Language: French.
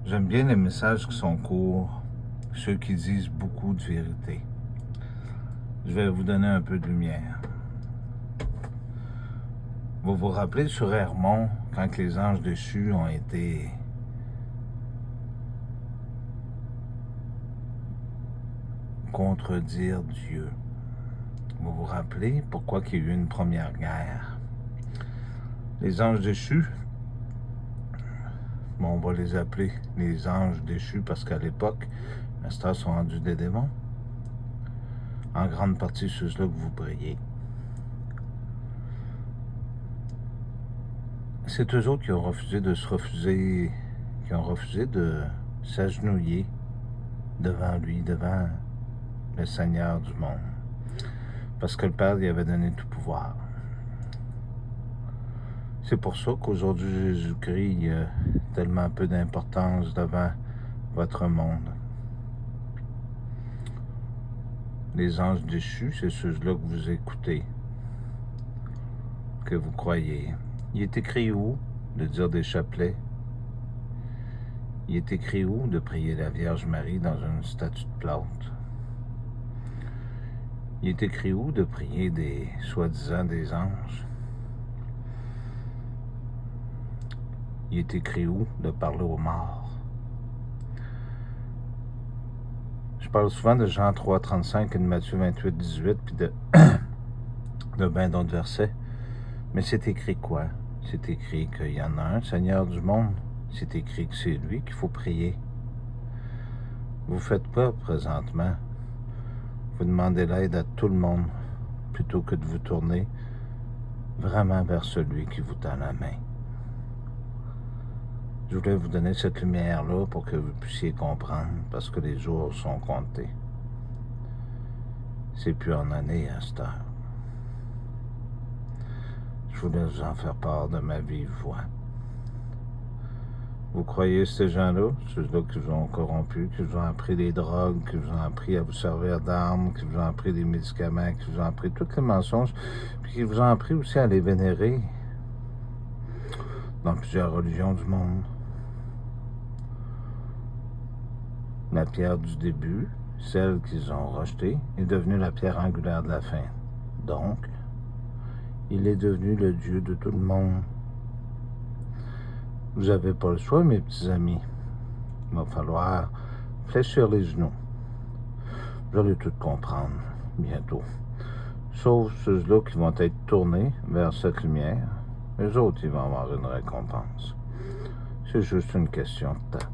J'aime bien les messages qui sont courts, ceux qui disent beaucoup de vérité. Je vais vous donner un peu de lumière. Vous vous rappelez sur Hermon, quand les anges déchus ont été contredire Dieu. Vous vous rappelez pourquoi il y a eu une première guerre? Les anges déchus, bon, on va les appeler les anges déchus parce qu'à l'époque, les stars sont rendus des démons. En grande partie, ceux-là que vous priez. C'est eux autres qui ont refusé qui ont refusé de s'agenouiller devant lui, devant le Seigneur du monde. Parce que le Père lui avait donné tout pouvoir. C'est pour ça qu'aujourd'hui, Jésus-Christ, il a tellement peu d'importance devant votre monde. Les anges déchus, c'est ceux-là que vous écoutez, que vous croyez. Il est écrit où de dire des chapelets? Il est écrit où de prier la Vierge Marie dans une statue de plâtre? Il est écrit où de prier des soi-disant des anges? Il est écrit où de parler aux morts? Je parle souvent de Jean 3, 35 et de Matthieu 28, 18, puis de bien d'autres versets. Mais c'est écrit quoi? C'est écrit qu'il y en a un, Seigneur du monde. C'est écrit que c'est lui qu'il faut prier. Vous faites quoi présentement? Vous demandez l'aide à tout le monde plutôt que de vous tourner vraiment vers celui qui vous tend la main. Je voulais vous donner cette lumière-là pour que vous puissiez comprendre, parce que les jours sont comptés. C'est plus en année à cette heure. Je voulais vous en faire part de ma vive voix. Vous croyez ces gens-là, ceux-là qui vous ont corrompu, qui vous ont appris des drogues, qui vous ont appris à vous servir d'armes, qui vous ont appris des médicaments, qui vous ont appris toutes les mensonges, puis qui vous ont appris aussi à les vénérer dans plusieurs religions du monde. La pierre du début, celle qu'ils ont rejetée, est devenue la pierre angulaire de la fin. Donc, il est devenu le Dieu de tout le monde. Vous n'avez pas le choix, mes petits amis. Il va falloir fléchir les genoux. Vous allez tout comprendre bientôt. Sauf ceux-là qui vont être tournés vers cette lumière. Les autres, ils vont avoir une récompense. C'est juste une question de temps.